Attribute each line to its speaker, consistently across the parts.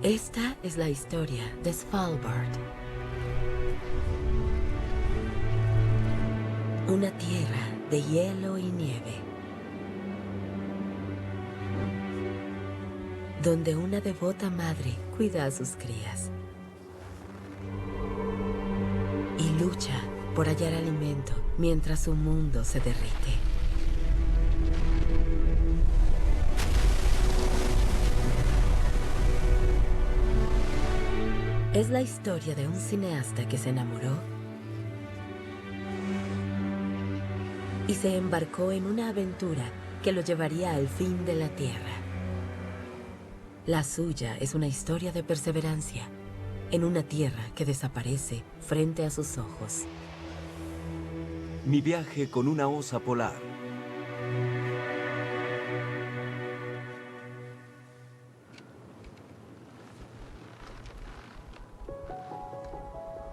Speaker 1: Esta es la historia de Svalbard. Una tierra de hielo y nieve, donde una devota madre cuida a sus crías y lucha por hallar alimento mientras su mundo se derrite. Es la historia de un cineasta que se enamoró y se embarcó en una aventura que lo llevaría al fin de la Tierra. La suya es una historia de perseverancia en una tierra que desaparece frente a sus ojos.
Speaker 2: Mi viaje con una osa polar.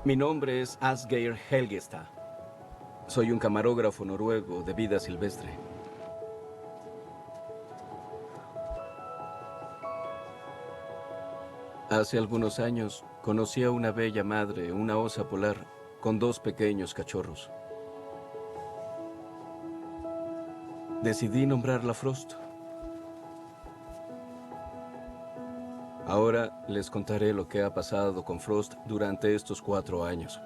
Speaker 2: Mi nombre es Asgeir Helgestad. Soy un camarógrafo noruego de vida silvestre. Hace algunos años conocí a una bella madre, una osa polar, con 2 pequeños cachorros. Decidí nombrarla Frost. Ahora les contaré lo que ha pasado con Frost durante estos 4 años.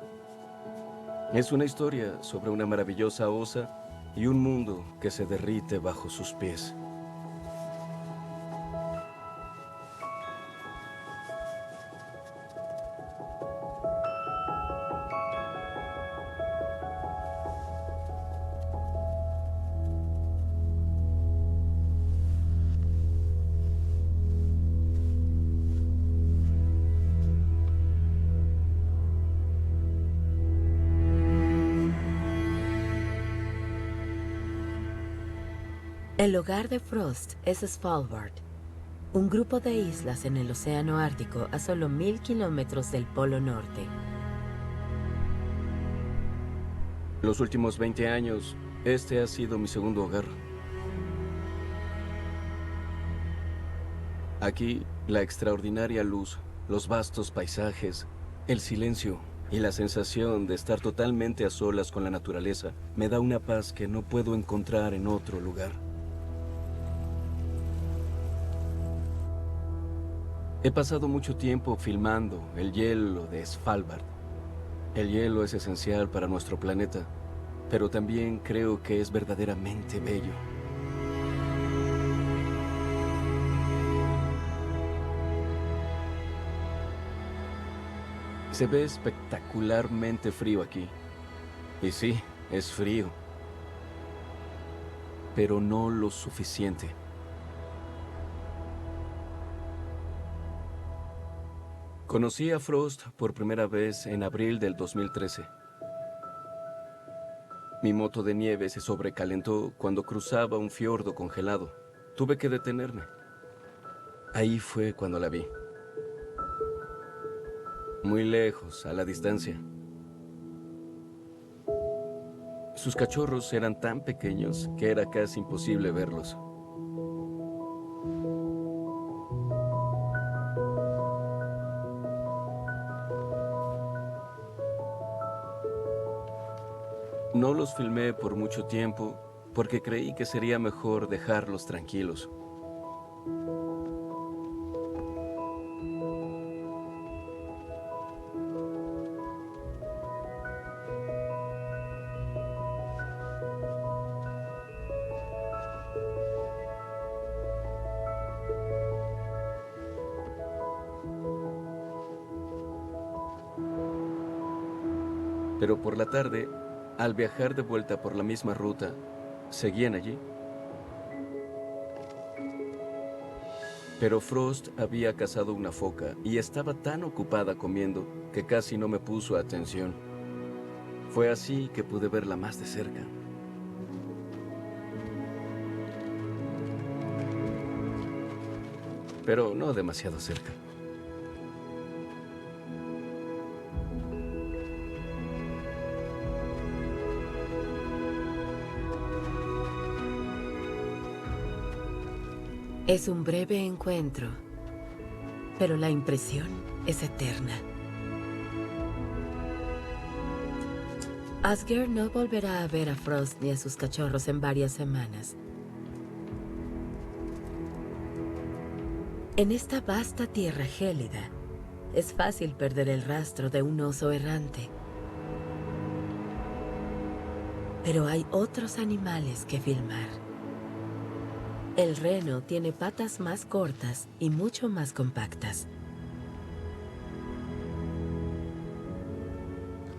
Speaker 2: Es una historia sobre una maravillosa osa y un mundo que se derrite bajo sus pies.
Speaker 1: El hogar de Frost es Svalbard, un grupo de islas en el océano Ártico a solo 1000 kilómetros del Polo Norte.
Speaker 2: Los últimos 20 años, este ha sido mi segundo hogar. Aquí, la extraordinaria luz, los vastos paisajes, el silencio y la sensación de estar totalmente a solas con la naturaleza me da una paz que no puedo encontrar en otro lugar. He pasado mucho tiempo filmando el hielo de Svalbard. El hielo es esencial para nuestro planeta, pero también creo que es verdaderamente bello. Se ve espectacularmente frío aquí. Y sí, es frío. Pero no lo suficiente. Conocí a Frost por primera vez en abril del 2013. Mi moto de nieve se sobrecalentó cuando cruzaba un fiordo congelado. Tuve que detenerme. Ahí fue cuando la vi. Muy lejos, a la distancia. Sus cachorros eran tan pequeños que era casi imposible verlos. No los filmé por mucho tiempo porque creí que sería mejor dejarlos tranquilos. Pero por la tarde, al viajar de vuelta por la misma ruta, seguían allí. Pero Frost había cazado una foca y estaba tan ocupada comiendo que casi no me puso atención. Fue así que pude verla más de cerca. Pero no demasiado cerca.
Speaker 1: Es un breve encuentro, pero la impresión es eterna. Asger no volverá a ver a Frost ni a sus cachorros en varias semanas. En esta vasta tierra gélida, es fácil perder el rastro de un oso errante. Pero hay otros animales que filmar. El reno tiene patas más cortas y mucho más compactas.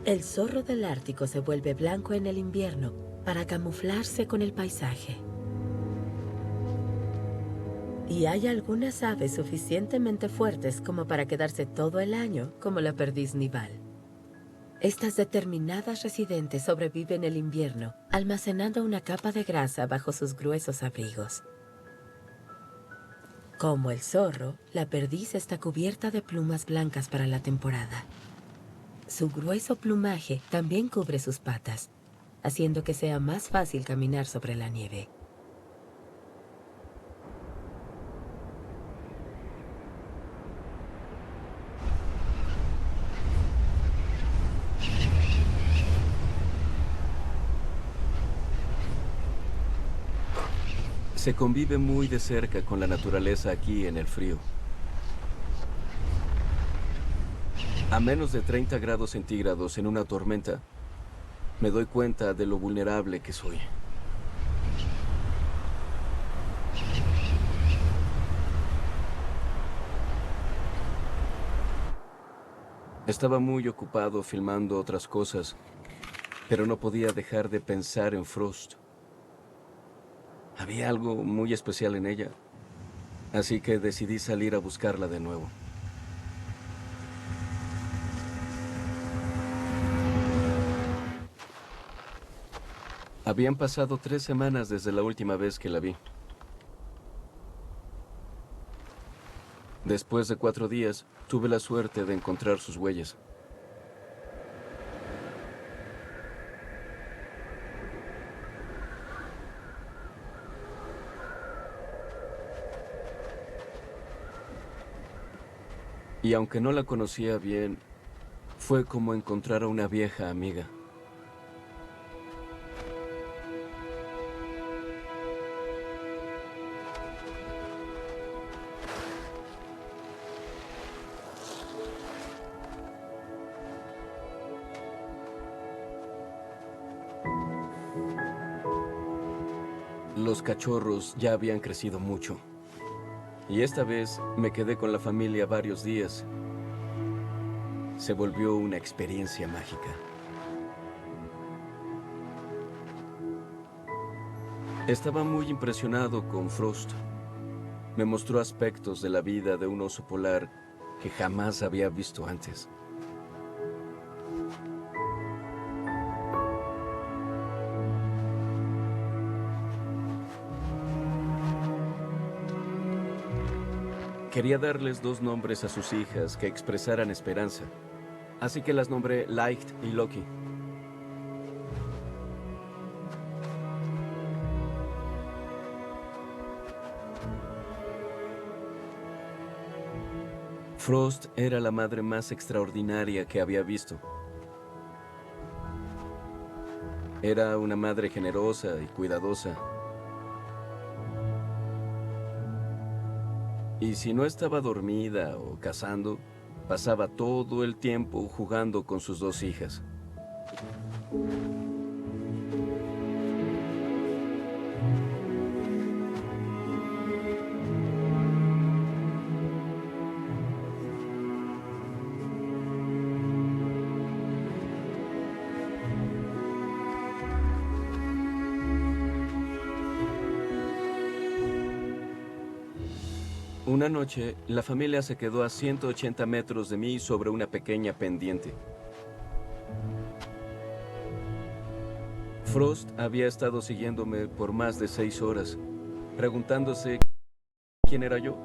Speaker 1: El zorro del Ártico se vuelve blanco en el invierno para camuflarse con el paisaje. Y hay algunas aves suficientemente fuertes como para quedarse todo el año, como la perdiz nival. Estas determinadas residentes sobreviven el invierno, almacenando una capa de grasa bajo sus gruesos abrigos. Como el zorro, la perdiz está cubierta de plumas blancas para la temporada. Su grueso plumaje también cubre sus patas, haciendo que sea más fácil caminar sobre la nieve.
Speaker 2: Se convive muy de cerca con la naturaleza aquí en el frío. A menos de 30 grados centígrados en una tormenta, me doy cuenta de lo vulnerable que soy. Estaba muy ocupado filmando otras cosas, pero no podía dejar de pensar en Frost. Había algo muy especial en ella, así que decidí salir a buscarla de nuevo. Habían pasado 3 semanas desde la última vez que la vi. Después de 4 días, tuve la suerte de encontrar sus huellas. Y aunque no la conocía bien, fue como encontrar a una vieja amiga. Los cachorros ya habían crecido mucho. Y esta vez me quedé con la familia varios días. Se volvió una experiencia mágica. Estaba muy impresionado con Frost. Me mostró aspectos de la vida de un oso polar que jamás había visto antes. Quería darles 2 nombres a sus hijas que expresaran esperanza, así que las nombré Light y Loki. Frost era la madre más extraordinaria que había visto. Era una madre generosa y cuidadosa. Y si no estaba dormida o cazando, pasaba todo el tiempo jugando con sus 2 hijas. Una noche, la familia se quedó a 180 metros de mí sobre una pequeña pendiente. Frost había estado siguiéndome por más de 6 horas, preguntándose quién era yo.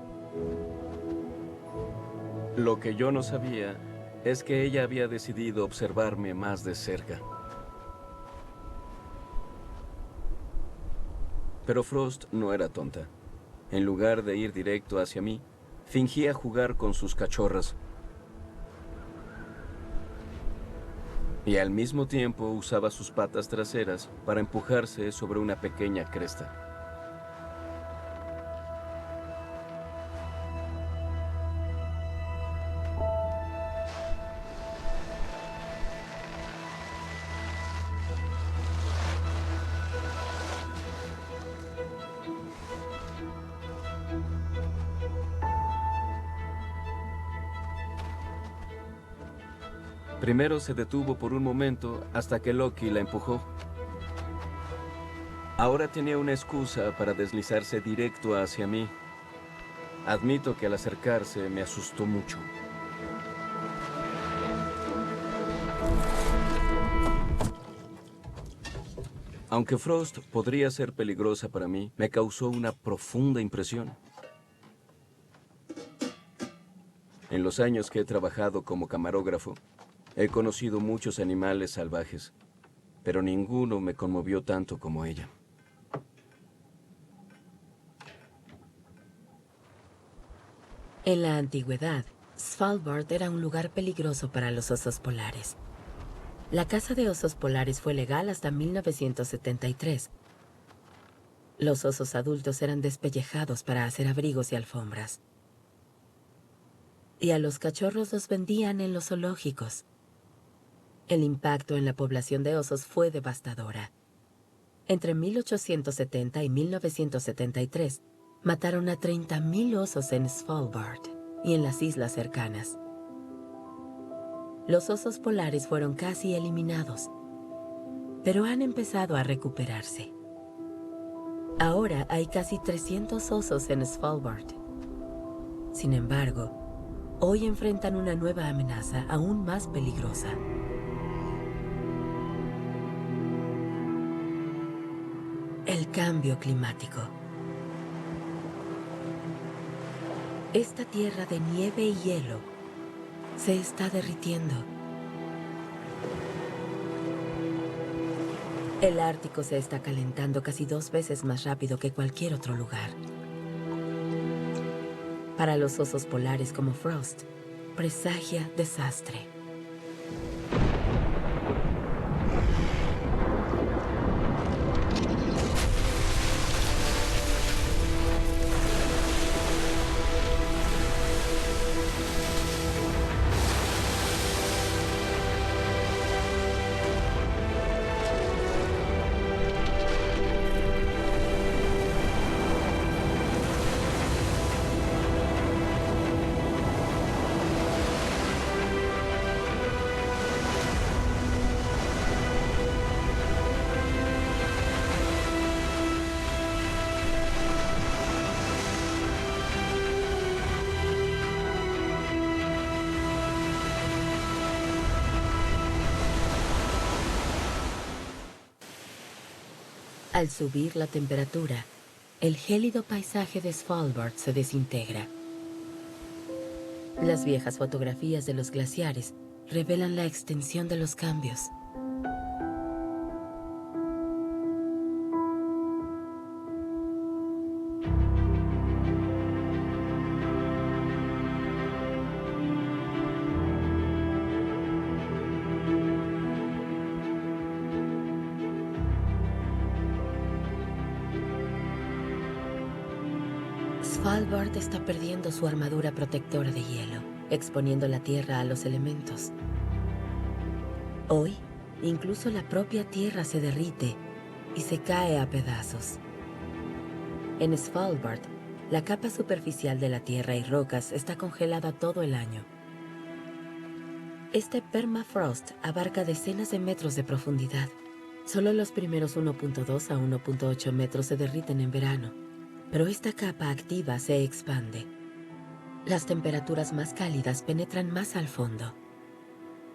Speaker 2: Lo que yo no sabía es que ella había decidido observarme más de cerca. Pero Frost no era tonta. En lugar de ir directo hacia mí, Fingía jugar con sus cachorras. Y al mismo tiempo usaba sus patas traseras para empujarse sobre una pequeña cresta. Primero se detuvo por un momento hasta que Loki la empujó. Ahora tenía una excusa para deslizarse directo hacia mí. Admito que al acercarse me asustó mucho. Aunque Frost podría ser peligrosa para mí, me causó una profunda impresión. En los años que he trabajado como camarógrafo, he conocido muchos animales salvajes, pero ninguno me conmovió tanto como ella.
Speaker 1: En la antigüedad, Svalbard era un lugar peligroso para los osos polares. La caza de osos polares fue legal hasta 1973. Los osos adultos eran despellejados para hacer abrigos y alfombras. Y a los cachorros los vendían en los zoológicos. El impacto en la población de osos fue devastadora. Entre 1870 y 1973, mataron a 30.000 osos en Svalbard y en las islas cercanas. Los osos polares fueron casi eliminados, pero han empezado a recuperarse. Ahora hay casi 300 osos en Svalbard. Sin embargo, hoy enfrentan una nueva amenaza aún más peligrosa. El cambio climático. Esta tierra de nieve y hielo se está derritiendo. El Ártico se está calentando casi 2 veces más rápido que cualquier otro lugar. Para los osos polares como Frost, presagia desastre. Al subir la temperatura, el gélido paisaje de Svalbard se desintegra. Las viejas fotografías de los glaciares revelan la extensión de los cambios. Svalbard está perdiendo su armadura protectora de hielo, exponiendo la Tierra a los elementos. Hoy, incluso la propia Tierra se derrite y se cae a pedazos. En Svalbard, la capa superficial de la Tierra y rocas está congelada todo el año. Este permafrost abarca decenas de metros de profundidad. Solo los primeros 1.2 a 1.8 metros se derriten en verano. Pero esta capa activa se expande. Las temperaturas más cálidas penetran más al fondo.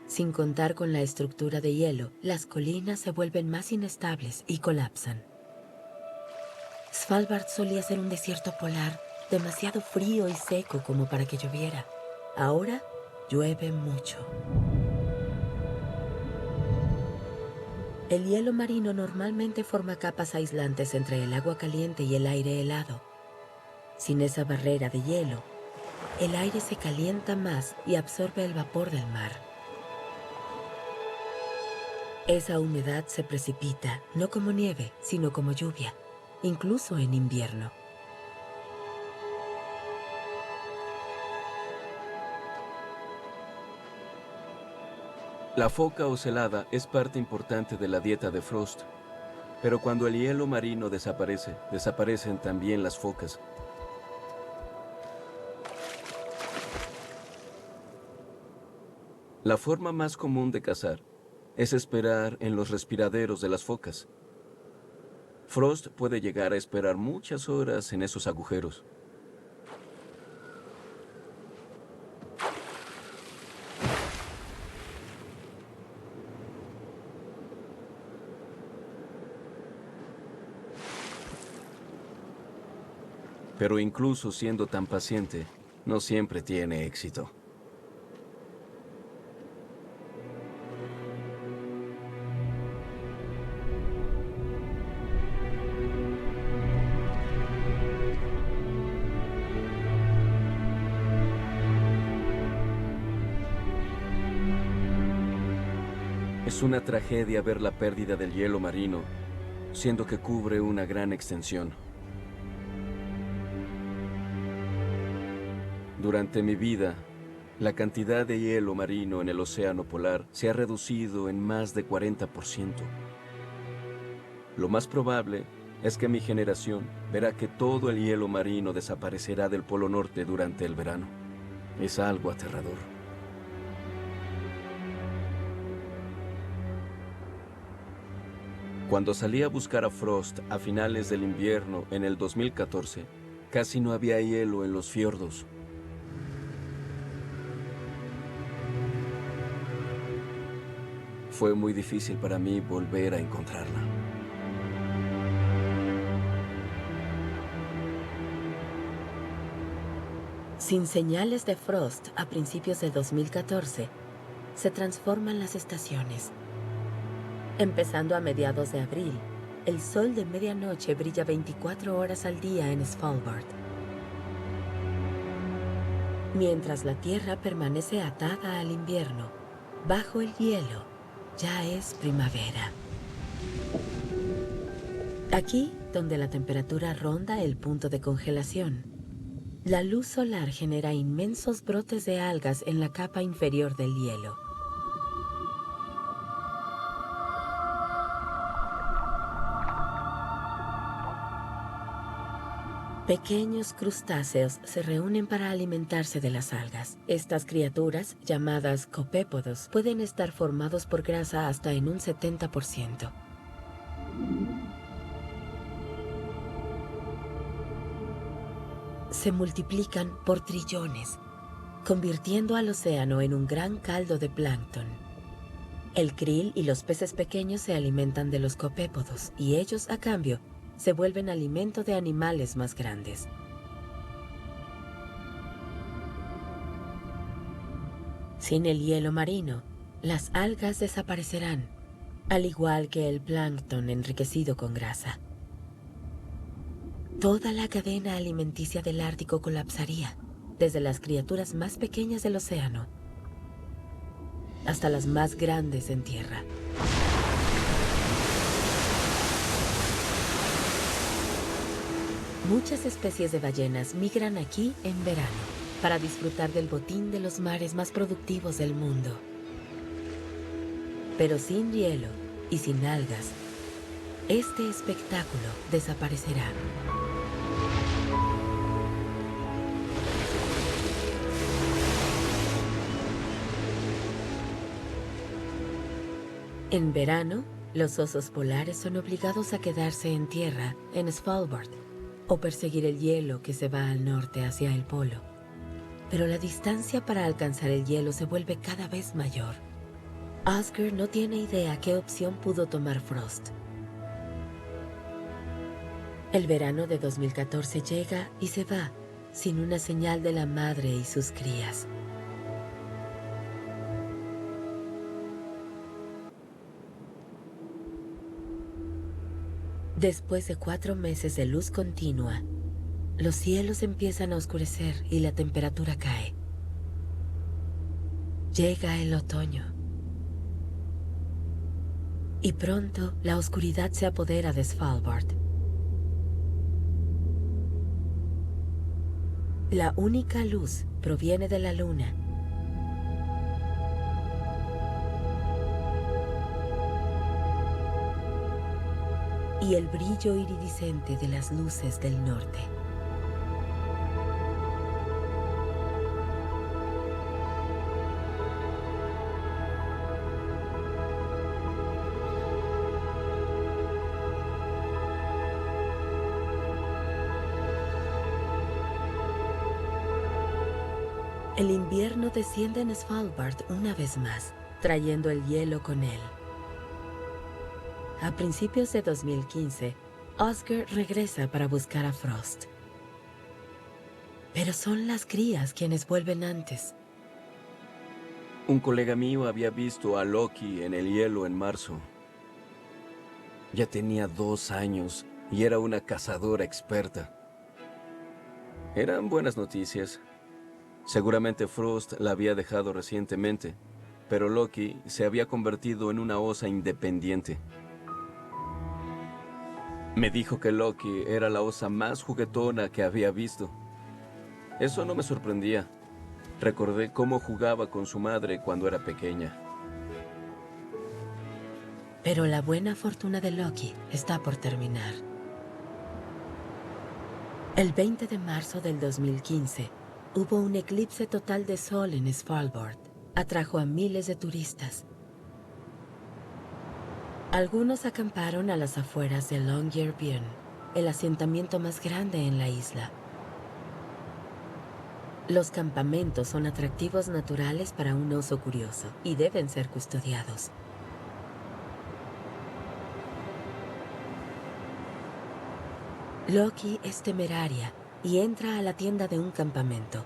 Speaker 1: Sin contar con la estructura de hielo, las colinas se vuelven más inestables y colapsan. Svalbard solía ser un desierto polar, demasiado frío y seco como para que lloviera. Ahora llueve mucho. El hielo marino normalmente forma capas aislantes entre el agua caliente y el aire helado. Sin esa barrera de hielo, el aire se calienta más y absorbe el vapor del mar. Esa humedad se precipita, no como nieve, sino como lluvia, incluso en invierno.
Speaker 2: La foca ocelada es parte importante de la dieta de Frost, pero cuando el hielo marino desaparece, desaparecen también las focas. La forma más común de cazar es esperar en los respiraderos de las focas. Frost puede llegar a esperar muchas horas en esos agujeros. Pero incluso siendo tan paciente, no siempre tiene éxito. Es una tragedia ver la pérdida del hielo marino, siendo que cubre una gran extensión. Durante mi vida, la cantidad de hielo marino en el océano polar se ha reducido en más de 40%. Lo más probable es que mi generación verá que todo el hielo marino desaparecerá del Polo Norte durante el verano. Es algo aterrador. Cuando salí a buscar a Frost a finales del invierno en el 2014, casi no había hielo en los fiordos. Fue muy difícil para mí volver a encontrarla.
Speaker 1: Sin señales de Frost a principios de 2014, se transforman las estaciones. Empezando a mediados de abril, el sol de medianoche brilla 24 horas al día en Svalbard, mientras la Tierra permanece atada al invierno. Bajo el hielo, ya es primavera. Aquí, donde la temperatura ronda el punto de congelación, la luz solar genera inmensos brotes de algas en la capa inferior del hielo. Pequeños crustáceos se reúnen para alimentarse de las algas. Estas criaturas, llamadas copépodos, pueden estar formados por grasa hasta en un 70%. Se multiplican por trillones, convirtiendo al océano en un gran caldo de plancton. El krill y los peces pequeños se alimentan de los copépodos y ellos, a cambio, se vuelven alimento de animales más grandes. Sin el hielo marino, las algas desaparecerán, al igual que el plancton enriquecido con grasa. Toda la cadena alimenticia del Ártico colapsaría, desde las criaturas más pequeñas del océano hasta las más grandes en tierra. Muchas especies de ballenas migran aquí en verano para disfrutar del botín de los mares más productivos del mundo. Pero sin hielo y sin algas, este espectáculo desaparecerá. En verano, los osos polares son obligados a quedarse en tierra en Svalbard o perseguir el hielo que se va al norte hacia el polo. Pero la distancia para alcanzar el hielo se vuelve cada vez mayor. Oscar no tiene idea qué opción pudo tomar Frost. El verano de 2014 llega y se va, sin una señal de la madre y sus crías. Después de 4 meses de luz continua, los cielos empiezan a oscurecer y la temperatura cae. Llega el otoño. Y pronto la oscuridad se apodera de Svalbard. La única luz proviene de la luna. Y el brillo iridiscente de las luces del norte. El invierno desciende en Svalbard una vez más, trayendo el hielo con él. A principios de 2015, Oscar regresa para buscar a Frost. Pero son las crías quienes vuelven antes.
Speaker 2: Un colega mío había visto a Loki en el hielo en marzo. Ya tenía 2 años y era una cazadora experta. Eran buenas noticias. Seguramente Frost la había dejado recientemente, pero Loki se había convertido en una osa independiente. Me dijo que Loki era la osa más juguetona que había visto. Eso no me sorprendía. Recordé cómo jugaba con su madre cuando era pequeña.
Speaker 1: Pero la buena fortuna de Loki está por terminar. El 20 de marzo del 2015, hubo un eclipse total de sol en Svalbard. Atrajo a miles de turistas. Algunos acamparon a las afueras de Longyearbyen, el asentamiento más grande en la isla. Los campamentos son atractivos naturales para un oso curioso y deben ser custodiados. Loki es temeraria y entra a la tienda de un campamento.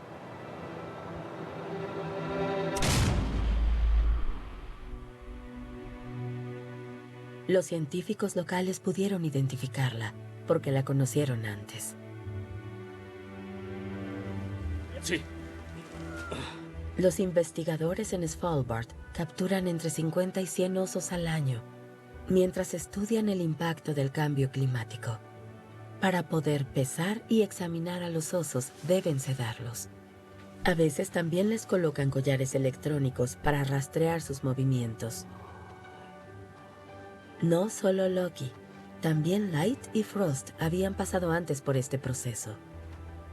Speaker 1: Los científicos locales pudieron identificarla porque la conocieron antes.
Speaker 3: Sí.
Speaker 1: Los investigadores en Svalbard capturan entre 50 y 100 osos al año, mientras estudian el impacto del cambio climático. Para poder pesar y examinar a los osos, deben sedarlos. A veces también les colocan collares electrónicos para rastrear sus movimientos. No solo Loki, también Light y Frost habían pasado antes por este proceso.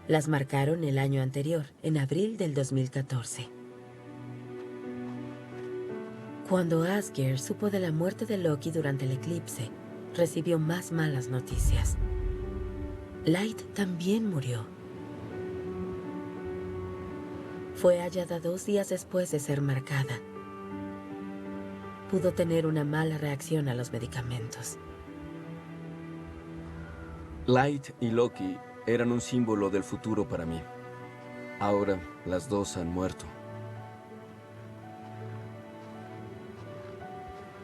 Speaker 1: Las marcaron el año anterior, en abril del 2014. Cuando Asgeir supo de la muerte de Loki durante el eclipse, recibió más malas noticias. Light también murió. Fue hallada 2 días después de ser marcada. Pudo tener una mala reacción a los medicamentos.
Speaker 2: Light y Loki eran un símbolo del futuro para mí. Ahora las dos han muerto.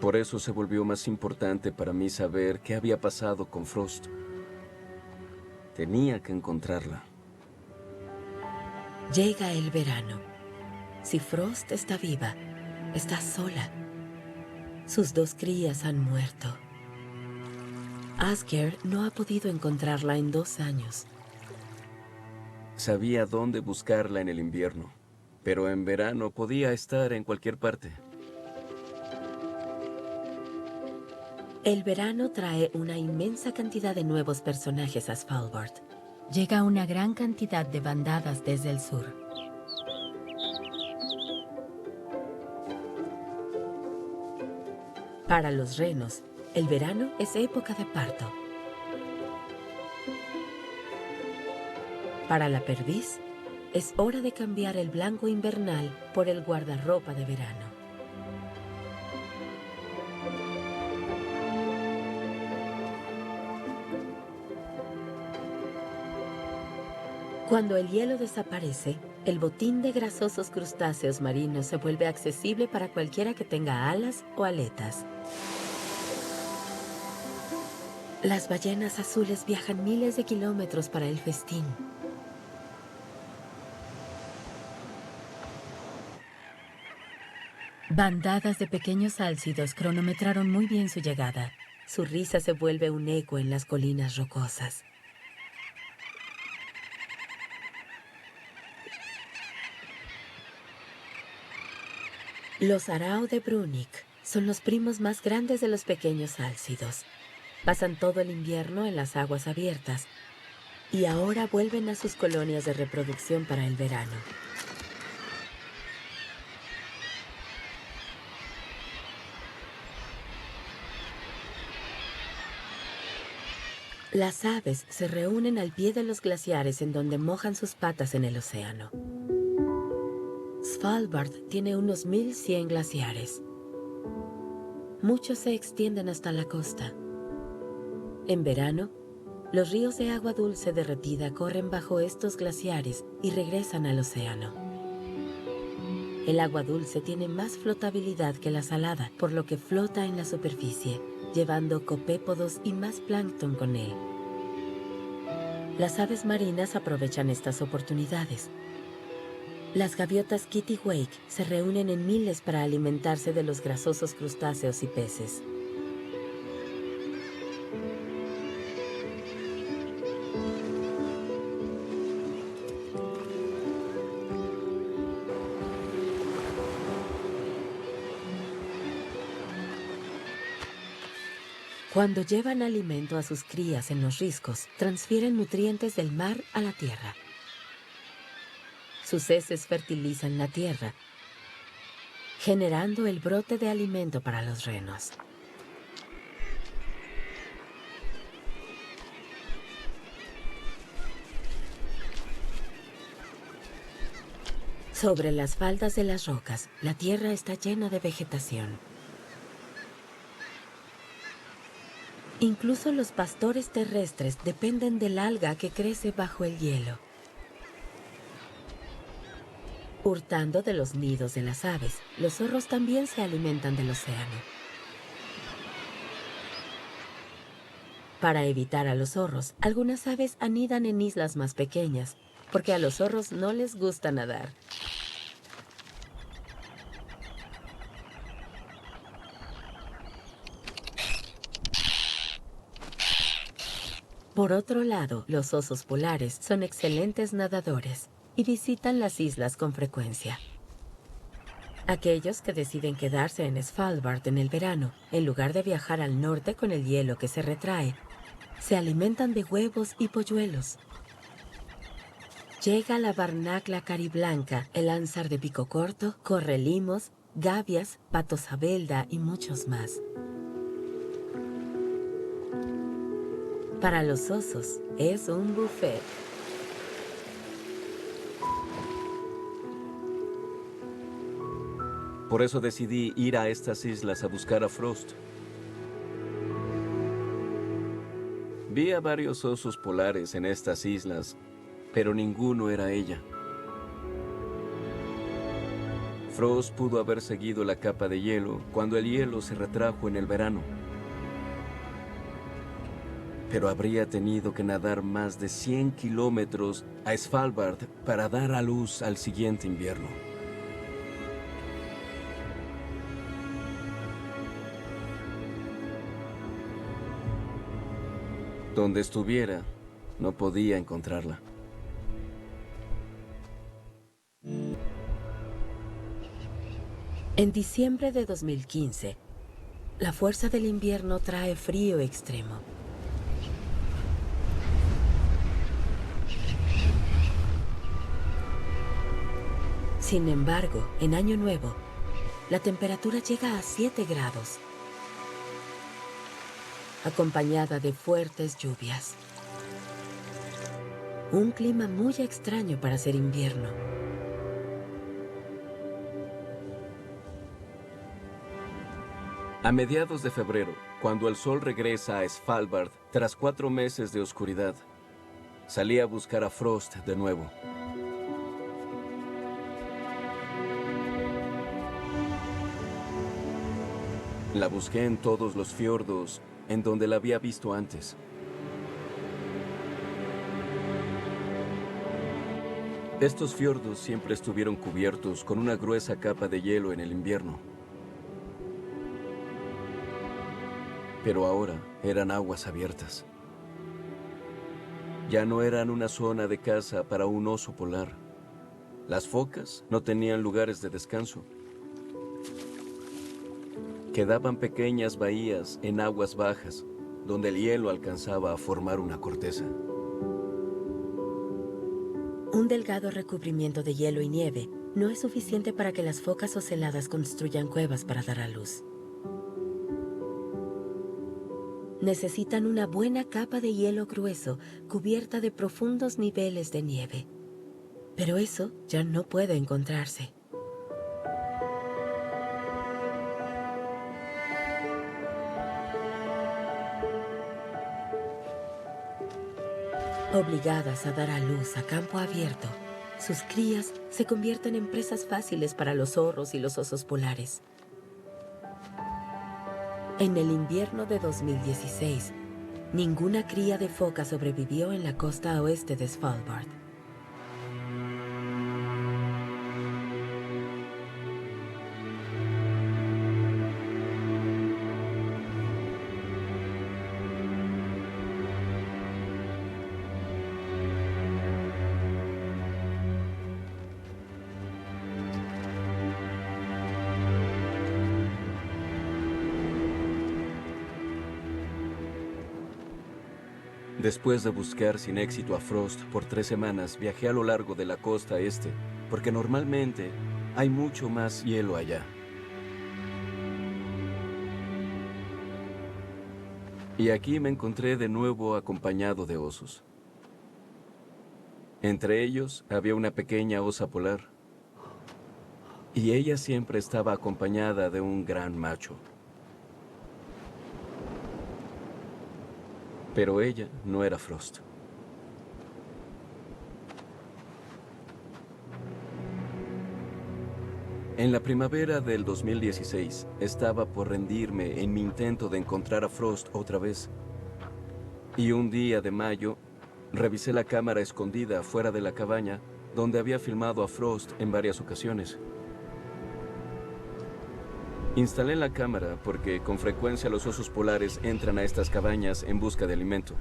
Speaker 2: Por eso se volvió más importante para mí saber qué había pasado con Frost. Tenía que encontrarla.
Speaker 1: Llega el verano. Si Frost está viva, está sola. Sus 2 crías han muerto. Asgeir no ha podido encontrarla en 2 años.
Speaker 2: Sabía dónde buscarla en el invierno, pero en verano podía estar en cualquier parte.
Speaker 1: El verano trae una inmensa cantidad de nuevos personajes a Svalbard. Llega una gran cantidad de bandadas desde el sur. Para los renos, el verano es época de parto. Para la perdiz, es hora de cambiar el blanco invernal por el guardarropa de verano. Cuando el hielo desaparece, el botín de grasosos crustáceos marinos se vuelve accesible para cualquiera que tenga alas o aletas. Las ballenas azules viajan miles de kilómetros para el festín. Bandadas de pequeños álcidos cronometraron muy bien su llegada. Su risa se vuelve un eco en las colinas rocosas. Los arao de Brunick son los primos más grandes de los pequeños álcidos. Pasan todo el invierno en las aguas abiertas y ahora vuelven a sus colonias de reproducción para el verano. Las aves se reúnen al pie de los glaciares en donde mojan sus patas en el océano. Svalbard tiene unos 1100 glaciares. Muchos se extienden hasta la costa. En verano, los ríos de agua dulce derretida corren bajo estos glaciares y regresan al océano. El agua dulce tiene más flotabilidad que la salada, por lo que flota en la superficie, llevando copépodos y más plancton con él. Las aves marinas aprovechan estas oportunidades. Las gaviotas kittiwake se reúnen en miles para alimentarse de los grasosos crustáceos y peces. Cuando llevan alimento a sus crías en los riscos, transfieren nutrientes del mar a la tierra. Sus heces fertilizan la tierra, generando el brote de alimento para los renos. Sobre las faldas de las rocas, la tierra está llena de vegetación. Incluso los pastores terrestres dependen del alga que crece bajo el hielo. Hurtando de los nidos de las aves, los zorros también se alimentan del océano. Para evitar a los zorros, algunas aves anidan en islas más pequeñas, porque a los zorros no les gusta nadar. Por otro lado, los osos polares son excelentes nadadores y visitan las islas con frecuencia. Aquellos que deciden quedarse en Svalbard en el verano, en lugar de viajar al norte con el hielo que se retrae, se alimentan de huevos y polluelos. Llega la barnacla cariblanca, el ánsar de pico corto, correlimos, gavias, pato sabelda y muchos más. Para los osos es un buffet.
Speaker 2: Por eso decidí ir a estas islas a buscar a Frost. Vi a varios osos polares en estas islas, pero ninguno era ella. Frost pudo haber seguido la capa de hielo cuando el hielo se retrajo en el verano. Pero habría tenido que nadar más de 100 kilómetros a Svalbard para dar a luz al siguiente invierno. Donde estuviera, no podía encontrarla.
Speaker 1: En diciembre de 2015, la fuerza del invierno trae frío extremo. Sin embargo, en Año Nuevo, la temperatura llega a 7 grados, acompañada de fuertes lluvias. Un clima muy extraño para ser invierno.
Speaker 2: A mediados de febrero, cuando el sol regresa a Svalbard tras 4 meses de oscuridad, salí a buscar a Frost de nuevo. La busqué en todos los fiordos en donde la había visto antes. Estos fiordos siempre estuvieron cubiertos con una gruesa capa de hielo en el invierno. Pero ahora eran aguas abiertas. Ya no eran una zona de caza para un oso polar. Las focas no tenían lugares de descanso. Quedaban pequeñas bahías en aguas bajas, donde el hielo alcanzaba a formar una corteza.
Speaker 1: Un delgado recubrimiento de hielo y nieve no es suficiente para que las focas oceladas construyan cuevas para dar a luz. Necesitan una buena capa de hielo grueso cubierta de profundos niveles de nieve. Pero eso ya no puede encontrarse. Obligadas a dar a luz a campo abierto, sus crías se convierten en presas fáciles para los zorros y los osos polares. En el invierno de 2016, ninguna cría de foca sobrevivió en la costa oeste de Svalbard.
Speaker 2: Después de buscar sin éxito a Frost por 3 semanas, viajé a lo largo de la costa este, porque normalmente hay mucho más hielo allá. Y aquí me encontré de nuevo acompañado de osos. Entre ellos había una pequeña osa polar. Y ella siempre estaba acompañada de un gran macho. Pero ella no era Frost. En la primavera del 2016, estaba por rendirme en mi intento de encontrar a Frost otra vez. Y un día de mayo, revisé la cámara escondida fuera de la cabaña, donde había filmado a Frost en varias ocasiones. Instalé la cámara porque con frecuencia los osos polares entran a estas cabañas en busca de alimento.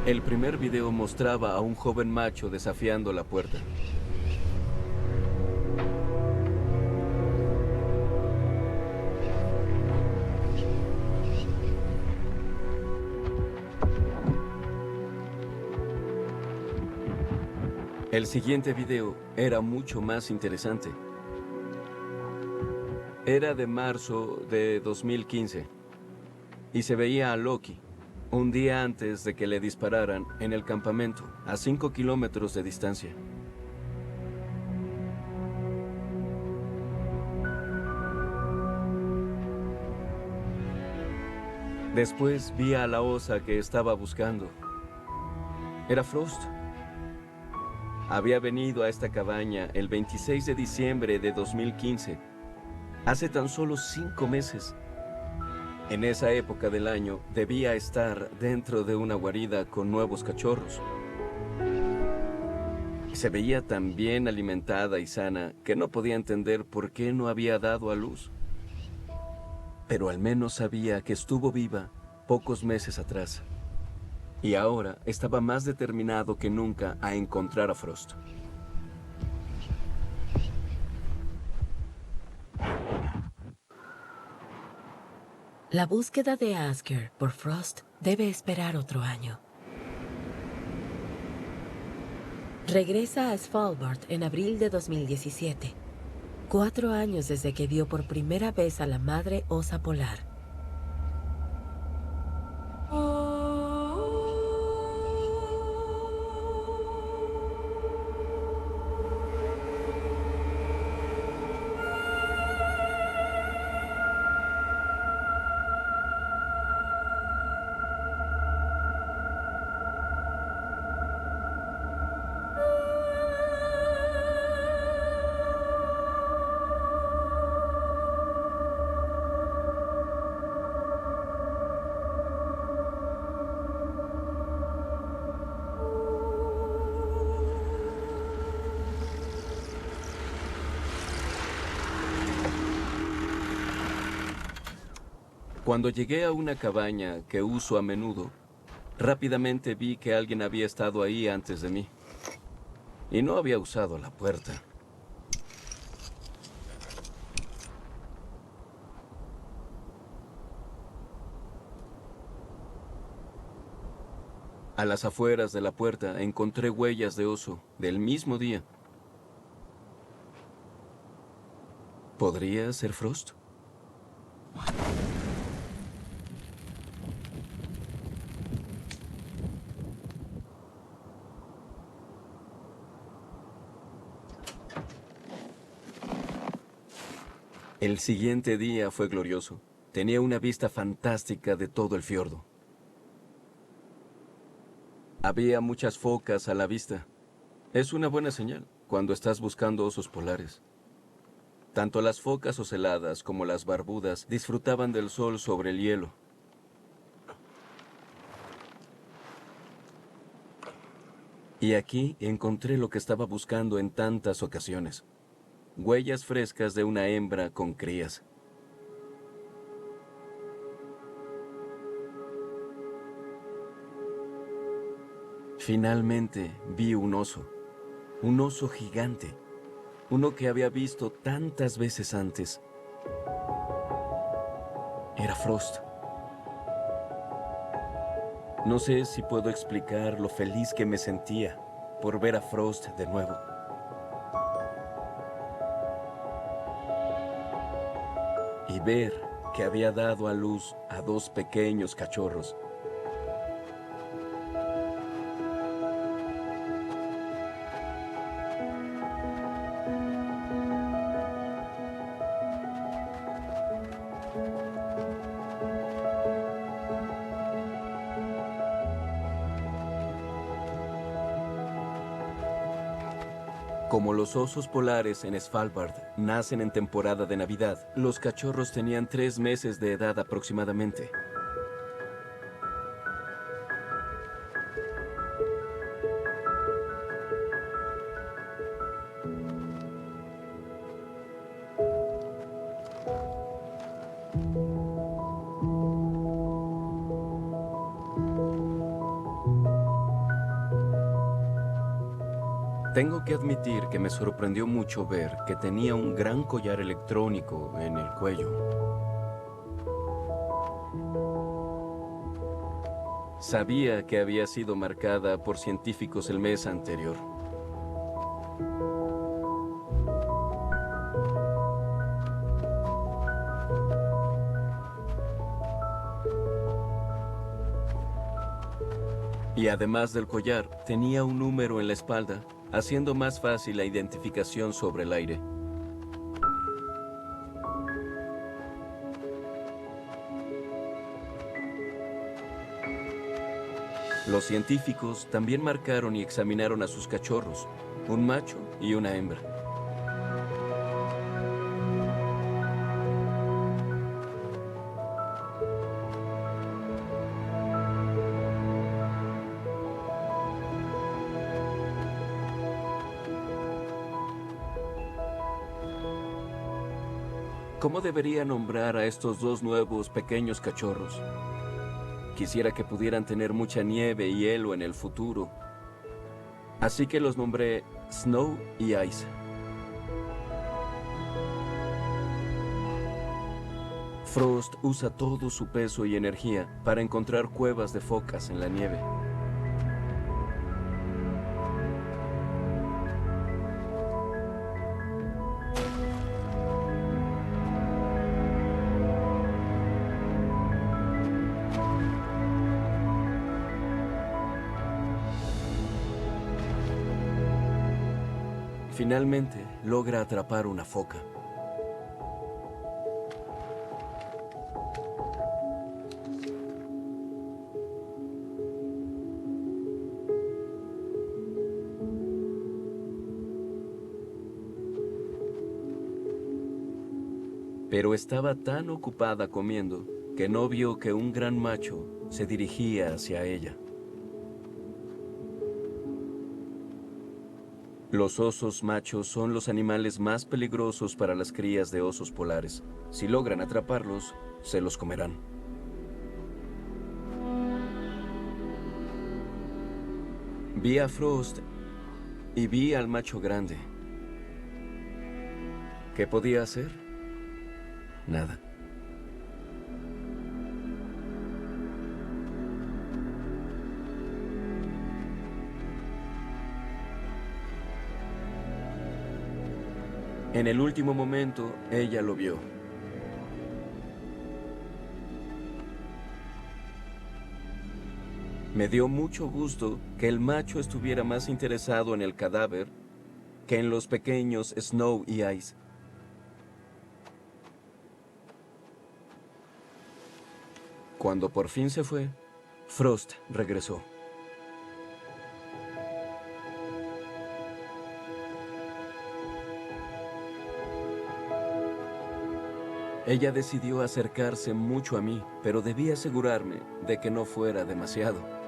Speaker 2: El primer video mostraba a un joven macho desafiando la puerta. El siguiente video era mucho más interesante. Era de marzo de 2015 y se veía a Loki un día antes de que le dispararan en el campamento, a 5 kilómetros de distancia. Después vi a la osa que estaba buscando. Era Frost. Había venido a esta cabaña el 26 de diciembre de 2015, hace tan solo 5 meses. En esa época del año debía estar dentro de una guarida con nuevos cachorros. Se veía tan bien alimentada y sana que no podía entender por qué no había dado a luz. Pero al menos sabía que estuvo viva pocos meses atrás. Y ahora estaba más determinado que nunca a encontrar a Frost.
Speaker 1: La búsqueda de Asger por Frost debe esperar otro año. Regresa a Svalbard en abril de 2017, 4 años desde que vio por primera vez a la madre osa polar.
Speaker 2: Cuando llegué a una cabaña que uso a menudo, rápidamente vi que alguien había estado ahí antes de mí. Y no había usado la puerta. A las afueras de la puerta encontré huellas de oso del mismo día. ¿Podría ser Frost? El siguiente día fue glorioso. Tenía una vista fantástica de todo el fiordo. Había muchas focas a la vista. Es una buena señal cuando estás buscando osos polares. Tanto las focas oceladas como las barbudas disfrutaban del sol sobre el hielo. Y aquí encontré lo que estaba buscando en tantas ocasiones. Huellas frescas de una hembra con crías. Finalmente vi un oso gigante, uno que había visto tantas veces antes. Era Frost. No sé si puedo explicar lo feliz que me sentía por ver a Frost de nuevo. Y ver que había dado a luz a 2 pequeños cachorros. Como los osos polares en Svalbard nacen en temporada de Navidad, los cachorros tenían 3 meses de edad aproximadamente. Tengo que admitir que me sorprendió mucho ver que tenía un gran collar electrónico en el cuello. Sabía que había sido marcada por científicos el mes anterior. Y además del collar, tenía un número en la espalda, haciendo más fácil la identificación sobre el aire. Los científicos también marcaron y examinaron a sus cachorros, un macho y una hembra. ¿Cómo debería nombrar a estos 2 nuevos pequeños cachorros? Quisiera que pudieran tener mucha nieve y hielo en el futuro. Así que los nombré Snow y Ice. Frost usa todo su peso y energía para encontrar cuevas de focas en la nieve. Finalmente, logra atrapar una foca. Pero estaba tan ocupada comiendo que no vio que un gran macho se dirigía hacia ella. Los osos machos son los animales más peligrosos para las crías de osos polares. Si logran atraparlos, se los comerán. Vi a Frost y vi al macho grande. ¿Qué podía hacer? Nada. En el último momento, ella lo vio. Me dio mucho gusto que el macho estuviera más interesado en el cadáver que en los pequeños Snow y Ice. Cuando por fin se fue, Frost regresó. Ella decidió acercarse mucho a mí, pero debí asegurarme de que no fuera demasiado.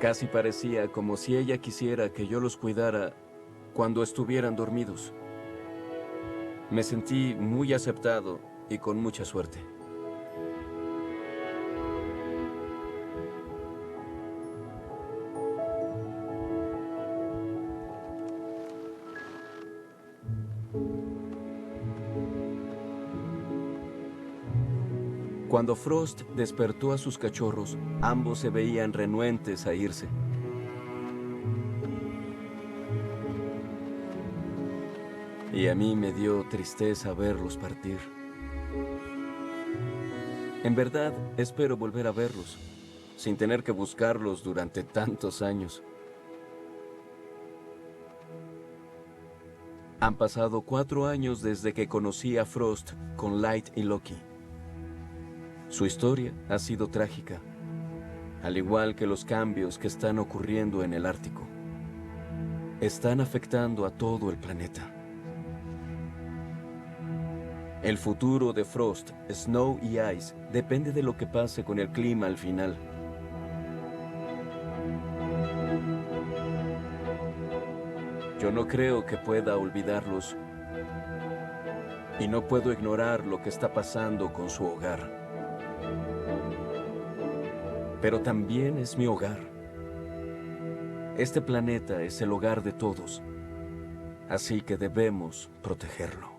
Speaker 2: Casi parecía como si ella quisiera que yo los cuidara cuando estuvieran dormidos. Me sentí muy aceptado y con mucha suerte. Cuando Frost despertó a sus cachorros, ambos se veían renuentes a irse. Y a mí me dio tristeza verlos partir. En verdad, espero volver a verlos, sin tener que buscarlos durante tantos años. Han pasado 4 años desde que conocí a Frost con Light y Loki. Su historia ha sido trágica, al igual que los cambios que están ocurriendo en el Ártico. Están afectando a todo el planeta. El futuro de Frost, Snow y Ice depende de lo que pase con el clima al final. Yo no creo que pueda olvidarlos y no puedo ignorar lo que está pasando con su hogar. Pero también es mi hogar. Este planeta es el hogar de todos, así que debemos protegerlo.